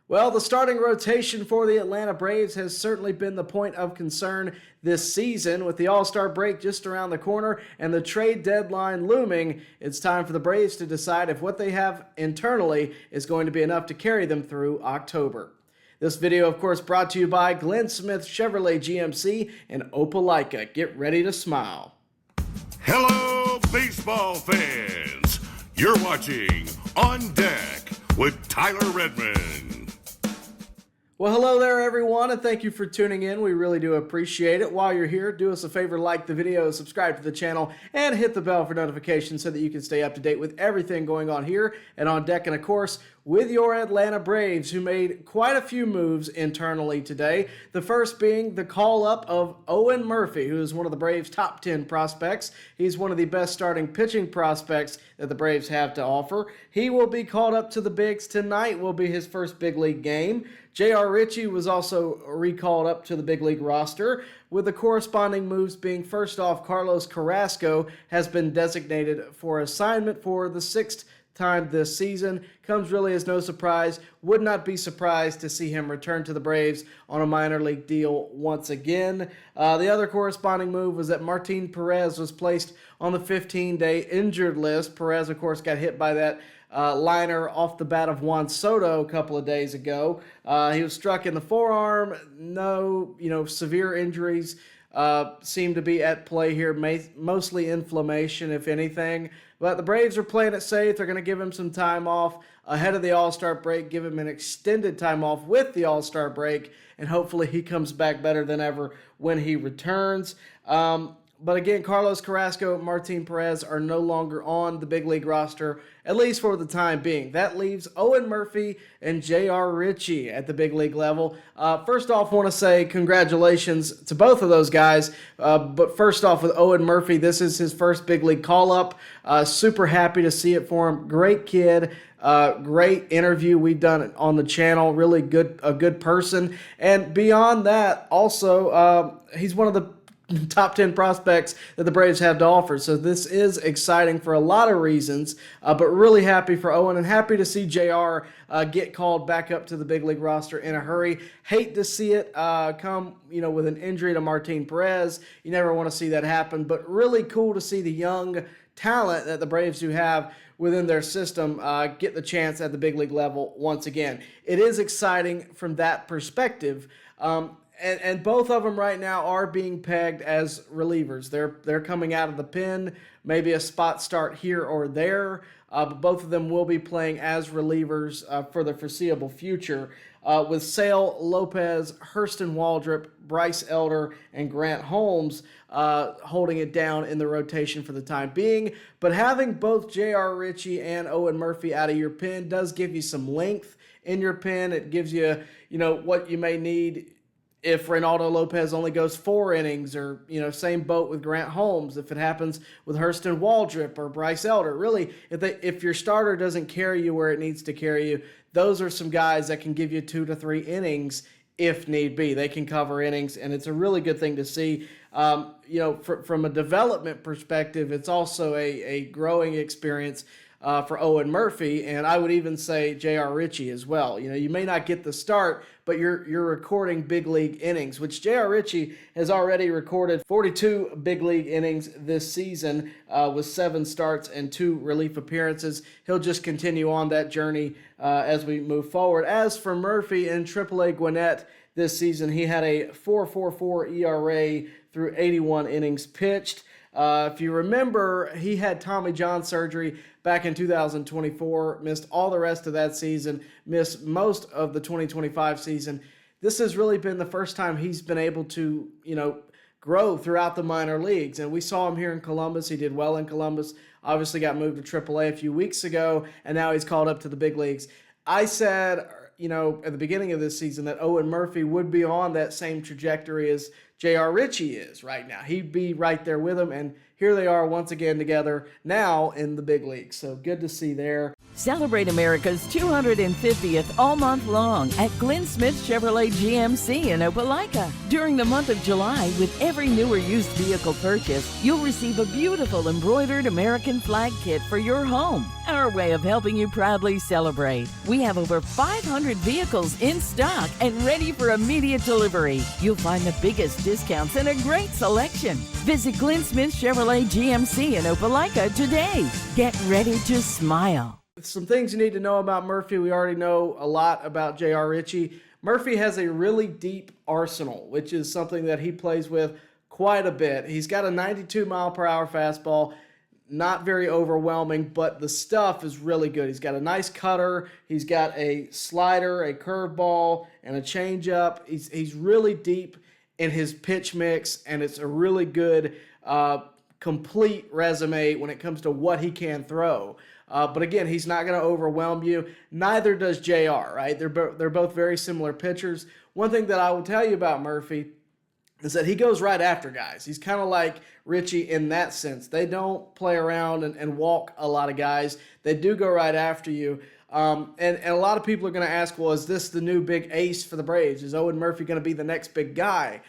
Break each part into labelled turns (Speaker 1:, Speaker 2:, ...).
Speaker 1: Well, the starting rotation for the Atlanta Braves has certainly been the point of concern this season. With the All-Star break just around the corner and the trade deadline looming, it's time for the Braves to decide if what they have internally is going to be enough to carry them through October. This video, of course, brought to you by Glenn Smith Chevrolet GMC and Opelika. Get ready to smile.
Speaker 2: Hello, baseball fans. You're watching On Deck with Tyler Redmond.
Speaker 1: Well, hello there, everyone, and thank you for tuning in. We really do appreciate it. While you're here, do us a favor, like the video, subscribe to the channel, and hit the bell for notifications so that you can stay up to date with everything going on here and on deck. And, of course, with your Atlanta Braves, who made quite a few moves internally today. The first being the call-up of Owen Murphy, who is one of the Braves' top 10 prospects. He's one of the best starting pitching prospects that the Braves have to offer. He will be called up to the bigs tonight, will be his first big league game. JR Ritchie was also recalled up to the big league roster, with the corresponding moves being, first off, Carlos Carrasco has been designated for assignment for the sixth time this season. Comes really as no surprise. Would not be surprised to see him return to the Braves on a minor league deal once again. The other corresponding move was that Martin Perez was placed on the 15-day injured list. Perez, of course, got hit by that liner off the bat of Juan Soto a couple of days ago. He was struck in the forearm. No, severe injuries seem to be at play here, mostly inflammation, if anything. But the Braves are playing it safe. They're going to give him some time off ahead of the All-Star break, give him an extended time off with the All-Star break, and hopefully he comes back better than ever when he returns. But again, Carlos Carrasco, Martin Perez are no longer on the big league roster, at least for the time being. That leaves Owen Murphy and JR Ritchie at the big league level. First off, I want to say congratulations to both of those guys. But first off, with Owen Murphy, this is his first big league call-up. Super happy to see it for him. Great kid. Great interview we've done on the channel. Really a good person. And beyond that, also, he's one of the top 10 prospects that the Braves have to offer. So this is exciting for a lot of reasons, but really happy for Owen and happy to see JR get called back up to the big league roster in a hurry. Hate to see it come, with an injury to Martin Perez. You never want to see that happen, but really cool to see the young talent that the Braves do have within their system get the chance at the big league level once again. It is exciting from that perspective. And both of them right now are being pegged as relievers. They're coming out of the pen, maybe a spot start here or there, but both of them will be playing as relievers for the foreseeable future, with Sale, Lopez, Hurston Waldrop, Bryce Elder, and Grant Holmes holding it down in the rotation for the time being. But having both JR Ritchie and Owen Murphy out of your pen does give you some length in your pen. It gives you, what you may need if Reynaldo Lopez only goes 4 innings, or, same boat with Grant Holmes. If it happens with Hurston Waldrop or Bryce Elder, really, if your starter doesn't carry you where it needs to carry you, those are some guys that can give you 2 to 3 innings if need be. They can cover innings, and it's a really good thing to see. From a development perspective, it's also a growing experience for Owen Murphy, and I would even say JR Ritchie as well. You may not get the start, but you're recording big league innings, which JR Ritchie has already recorded 42 big league innings this season with 7 starts and 2 relief appearances. He'll just continue on that journey as we move forward. As for Murphy in AAA Gwinnett this season, he had a 4.44 ERA through 81 innings pitched. If you remember, he had Tommy John surgery back in 2024, missed all the rest of that season, missed most of the 2025 season. This has really been the first time he's been able to, grow throughout the minor leagues. And we saw him here in Columbus. He did well in Columbus, obviously got moved to AAA a few weeks ago, and now he's called up to the big leagues. I said, at the beginning of this season that Owen Murphy would be on that same trajectory as JR Ritchie is right now. He'd be right there with him, and here they are once again together now in the big leagues. So good to see there.
Speaker 3: Celebrate America's 250th all month long at Glenn Smith Chevrolet GMC in Opelika. During the month of July, with every new or used vehicle purchase, you'll receive a beautiful embroidered American flag kit for your home. Our way of helping you proudly celebrate. We have over 500 vehicles in stock and ready for immediate delivery. You'll find the biggest discounts and a great selection. Visit Glenn Smith Chevrolet GMC in Opelika today. Get ready to smile.
Speaker 1: Some things you need to know about Murphy. We already know a lot about JR Ritchie. Murphy has a really deep arsenal, which is something that he plays with quite a bit. He's got a 92-mile-per-hour fastball, not very overwhelming, but the stuff is really good. He's got a nice cutter. He's got a slider, a curveball, and a changeup. He's really deep in his pitch mix, and it's a really good, complete resume when it comes to what he can throw. But again, he's not going to overwhelm you. Neither does JR, right? They're both very similar pitchers. One thing that I will tell you about Murphy is that he goes right after guys. He's kind of like Ritchie in that sense. They don't play around and walk a lot of guys. They do go right after you. And a lot of people are going to ask, well, is this the new big ace for the Braves? Is Owen Murphy going to be the next big guy?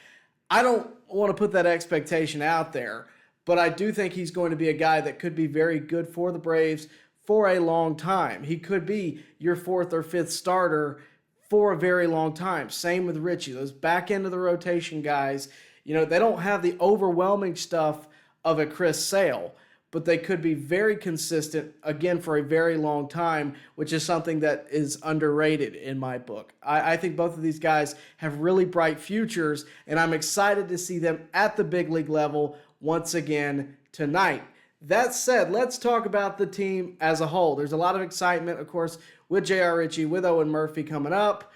Speaker 1: I don't want to put that expectation out there, but I do think he's going to be a guy that could be very good for the Braves for a long time. He could be your fourth or fifth starter for a very long time. Same with Ritchie. Those back end of the rotation guys, they don't have the overwhelming stuff of a Chris Sale, but they could be very consistent, again, for a very long time, which is something that is underrated in my book. I think both of these guys have really bright futures, and I'm excited to see them at the big league level once again tonight. That said, let's talk about the team as a whole. There's a lot of excitement, of course, with JR Ritchie, with Owen Murphy coming up,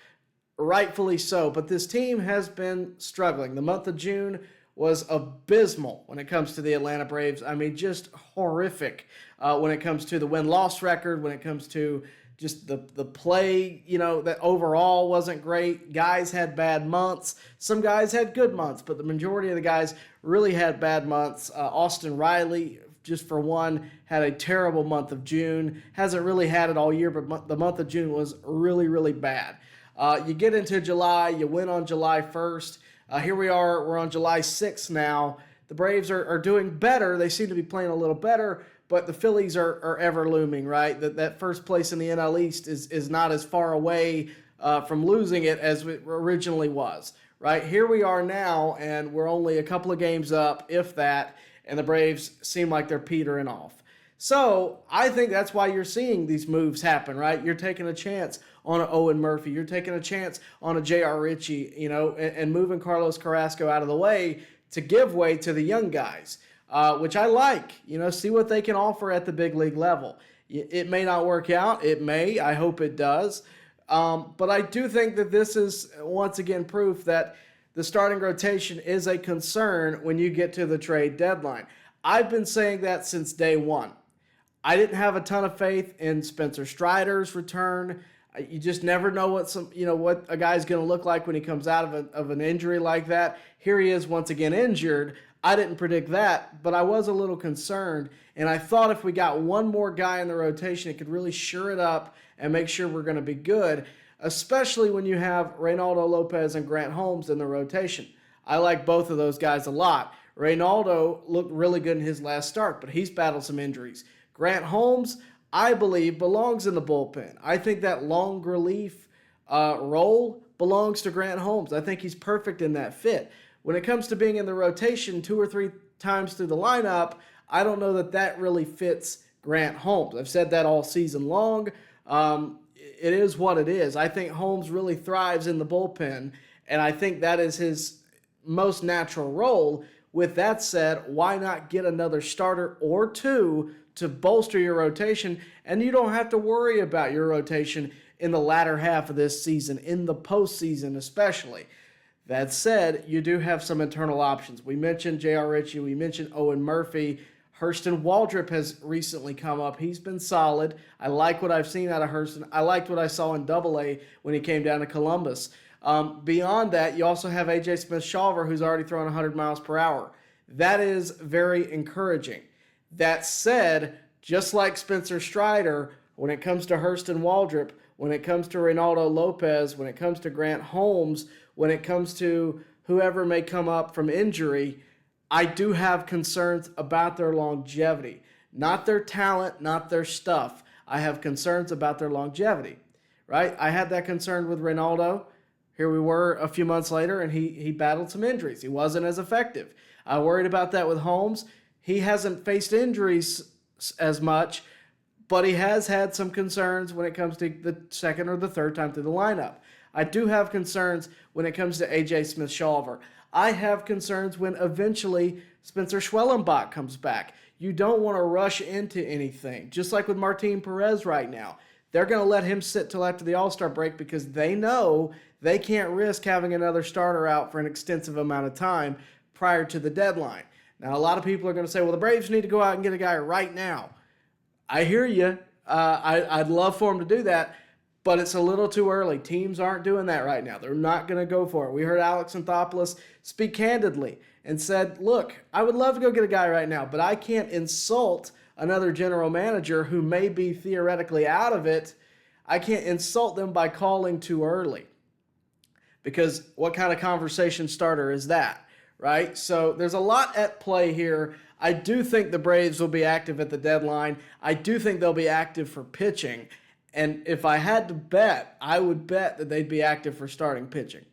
Speaker 1: rightfully so, but this team has been struggling. The month of June was abysmal when it comes to the Atlanta Braves. I mean, just horrific when it comes to the win-loss record, when it comes to just the play, that overall wasn't great. Guys had bad months. Some guys had good months, but the majority of the guys really had bad months. Austin Riley, just for one, had a terrible month of June. Hasn't really had it all year, but the month of June was really, really bad. You get into July, you win on July 1st. Here we are, we're on July 6th now. The Braves are doing better. They seem to be playing a little better, but the Phillies are ever looming, right? That first place in the NL East is not as far away from losing it as it originally was, right? Here we are now, and we're only a couple of games up, if that, and the Braves seem like they're petering off. So I think that's why you're seeing these moves happen, right? You're taking a chance on an Owen Murphy. You're taking a chance on a JR Ritchie, and moving Carlos Carrasco out of the way to give way to the young guys, which I like. See what they can offer at the big league level. It may not work out. It may. I hope it does. But I do think that this is, once again, proof that the starting rotation is a concern when you get to the trade deadline. I've been saying that since day one. I didn't have a ton of faith in Spencer Strider's return. You just never know what a guy's going to look like when he comes out of an injury like that. Here he is once again injured. I didn't predict that, but I was a little concerned, and I thought if we got one more guy in the rotation, it could really sure it up and make sure we're going to be good, especially when you have Reynaldo Lopez and Grant Holmes in the rotation. I like both of those guys a lot. Reynaldo looked really good in his last start, but he's battled some injuries. Grant Holmes, I believe, belongs in the bullpen. I think that long relief role belongs to Grant Holmes. I think he's perfect in that fit. When it comes to being in the rotation 2 or 3 times through the lineup, I don't know that really fits Grant Holmes. I've said that all season long. It is what it is. I think Holmes really thrives in the bullpen, and I think that is his most natural role. With that said, why not get another starter or two to bolster your rotation, and you don't have to worry about your rotation in the latter half of this season, in the postseason especially. That said, you do have some internal options. We mentioned JR Ritchie, we mentioned Owen Murphy. Hurston Waldrop has recently come up. He's been solid. I like what I've seen out of Hurston. I liked what I saw in Double-A when he came down to Columbus. Beyond that, you also have A.J. Smith-Shawver, who's already thrown 100 miles per hour. That is very encouraging. That said, just like Spencer Strider, when it comes to Hurston Waldrop, when it comes to Reynaldo Lopez, when it comes to Grant Holmes, when it comes to whoever may come up from injury, I do have concerns about their longevity. Not their talent, not their stuff. I have concerns about their longevity, right? I had that concern with Reynaldo. Here we were a few months later, and he battled some injuries. He wasn't as effective. I worried about that with Holmes. He hasn't faced injuries as much, but he has had some concerns when it comes to the second or the third time through the lineup. I do have concerns when it comes to A.J. Smith-Shawver. I have concerns when eventually Spencer Schwellenbach comes back. You don't want to rush into anything. Just like with Martin Perez right now. They're going to let him sit till after the All-Star break because they know they can't risk having another starter out for an extensive amount of time prior to the deadline. Now, a lot of people are going to say, well, the Braves need to go out and get a guy right now. I hear you. I'd love for them to do that. But it's a little too early. Teams aren't doing that right now. They're not going to go for it. We heard Alex Anthopoulos speak candidly and said, look, I would love to go get a guy right now, but I can't insult another general manager who may be theoretically out of it. I can't insult them by calling too early. Because what kind of conversation starter is that, right? So there's a lot at play here. I do think the Braves will be active at the deadline. I do think they'll be active for pitching. And if I had to bet, I would bet that they'd be active for starting pitching.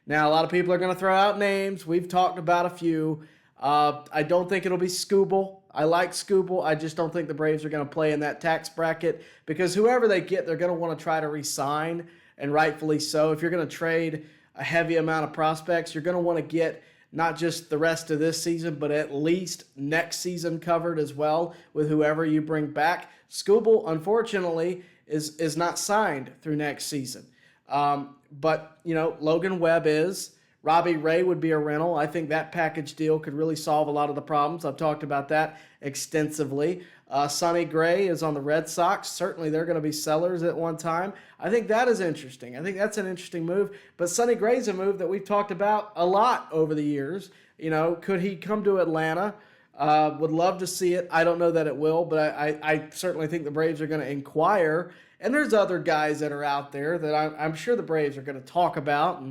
Speaker 1: Now, a lot of people are going to throw out names. We've talked about a few. I don't think it'll be Skubal. I like Skubal. I just don't think the Braves are going to play in that tax bracket because whoever they get, they're going to want to try to re-sign, and rightfully so. If you're going to trade a heavy amount of prospects, you're going to want to get not just the rest of this season, but at least next season covered as well with whoever you bring back. Skubal, unfortunately, is not signed through next season. But, Logan Webb is. Robbie Ray would be a rental. I think that package deal could really solve a lot of the problems. I've talked about that extensively. Sonny Gray is on the Red Sox. Certainly they're going to be sellers at one time. I think that is interesting. I think that's an interesting move. But Sonny Gray's a move that we've talked about a lot over the years. Could he come to Atlanta? Would love to see it. I don't know that it will, but I certainly think the Braves are going to inquire. And there's other guys that are out there that I'm sure the Braves are going to talk about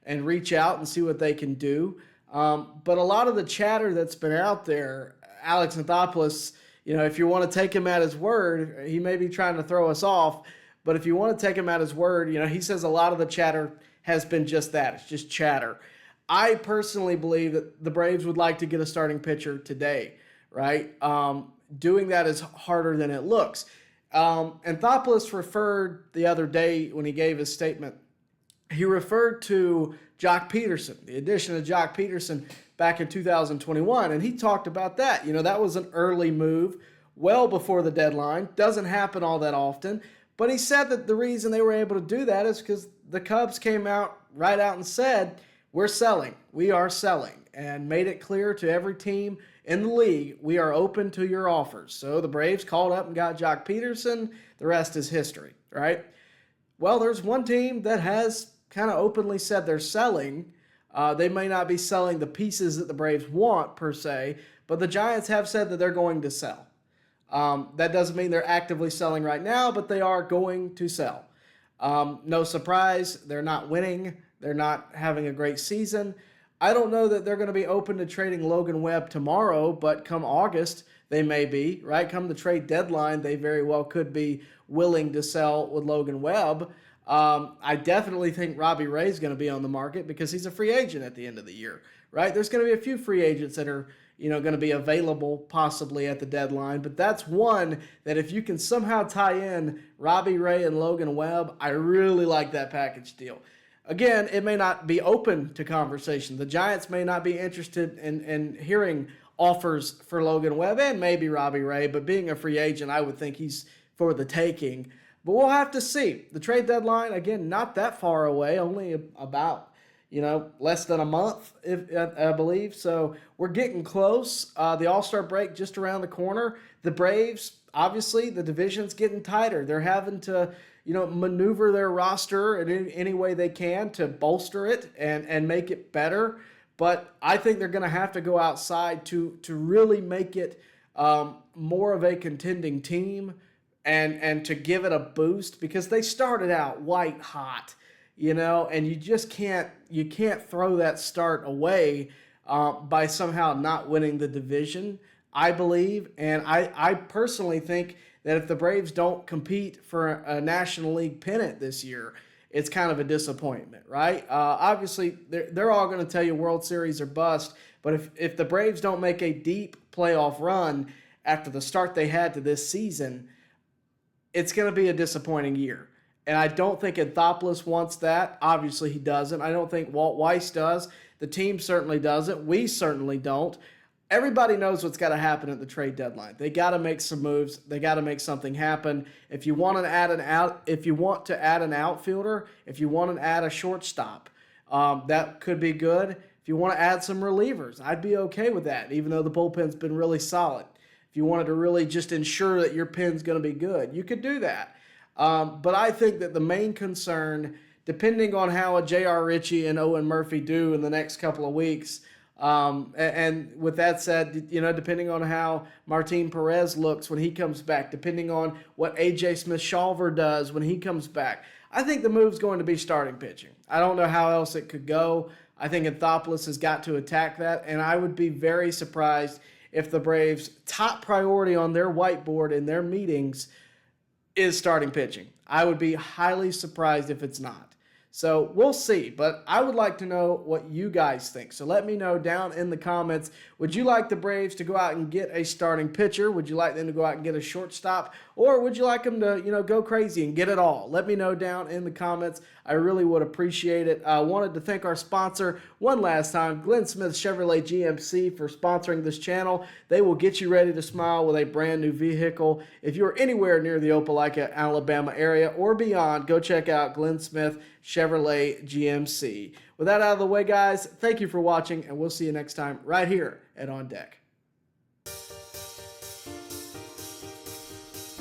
Speaker 1: and reach out and see what they can do. But a lot of the chatter that's been out there, Alex Anthopoulos, if you want to take him at his word, he may be trying to throw us off. But if you want to take him at his word, he says a lot of the chatter has been just that. It's just chatter. I personally believe that the Braves would like to get a starting pitcher today, right? Doing that is harder than it looks. Anthopoulos referred the other day when he gave his statement, he referred to Jock Peterson, the addition of Jock Peterson back in 2021, and he talked about that. That was an early move, well before the deadline. Doesn't happen all that often, but he said that the reason they were able to do that is because the Cubs came out and said, we're selling. We are selling, and made it clear to every team in the league, we are open to your offers. So the Braves called up and got Jock Peterson. The rest is history, right? Well, there's one team that has kind of openly said they're selling. They may not be selling the pieces that the Braves want per se, but the Giants have said that they're going to sell. That doesn't mean they're actively selling right now, but they are going to sell. No surprise, they're not winning. They're not having a great season. I don't know that they're going to be open to trading Logan Webb tomorrow, but come August, they may be, right? Come the trade deadline, they very well could be willing to sell with Logan Webb. I definitely think Robbie Ray is going to be on the market because he's a free agent at the end of the year, right? There's going to be a few free agents that are, going to be available possibly at the deadline, but that's one that if you can somehow tie in Robbie Ray and Logan Webb, I really like that package deal. Again, it may not be open to conversation. The Giants may not be interested in hearing offers for Logan Webb and maybe Robbie Ray, but being a free agent, I would think he's for the taking. But we'll have to see. The trade deadline, again, not that far away, only about, less than a month, I believe. So we're getting close. The All-Star break just around the corner. The Braves, obviously, the division's getting tighter. They're having to, maneuver their roster in any way they can to bolster it and make it better. But I think they're going to have to go outside to really make it more of a contending team and to give it a boost, because they started out white hot, and you just can't throw that start away by somehow not winning the division, I believe. And I personally think that if the Braves don't compete for a National League pennant this year, it's kind of a disappointment, right? Obviously, they're all going to tell you World Series or bust, but if the Braves don't make a deep playoff run after the start they had to this season, it's going to be a disappointing year. And I don't think Anthopoulos wants that. Obviously, he doesn't. I don't think Walt Weiss does. The team certainly doesn't. We certainly don't. Everybody knows what's got to happen at the trade deadline. They got to make some moves. They got to make something happen. If you want to add an outfielder, if you want to add a shortstop, that could be good. If you want to add some relievers, I'd be okay with that, even though the bullpen's been really solid. If you wanted to really just ensure that your pen's going to be good, you could do that. But I think that the main concern, depending on how a JR Ritchie and Owen Murphy do in the next couple of weeks, and with that said, depending on how Martin Perez looks when he comes back, depending on what AJ Smith-Shawver does when he comes back, I think the move's going to be starting pitching. I don't know how else it could go. I think Anthopoulos has got to attack that, and I would be very surprised if the Braves' top priority on their whiteboard in their meetings is starting pitching. I would be highly surprised if it's not. So we'll see, but I would like to know what you guys think. So let me know down in the comments. Would you like the Braves to go out and get a starting pitcher? Would you like them to go out and get a shortstop? Or would you like them to, go crazy and get it all? Let me know down in the comments. I really would appreciate it. I wanted to thank our sponsor one last time, Glenn Smith Chevrolet GMC, for sponsoring this channel. They will get you ready to smile with a brand new vehicle. If you're anywhere near the Opelika, Alabama area or beyond, go check out Glenn Smith Chevrolet GMC. With that out of the way, guys, thank you for watching, and we'll see you next time right here at On Deck.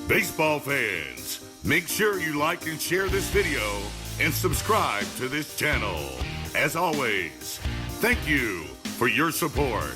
Speaker 2: Baseball fans, make sure you like and share this video and subscribe to this channel. As always, thank you for your support.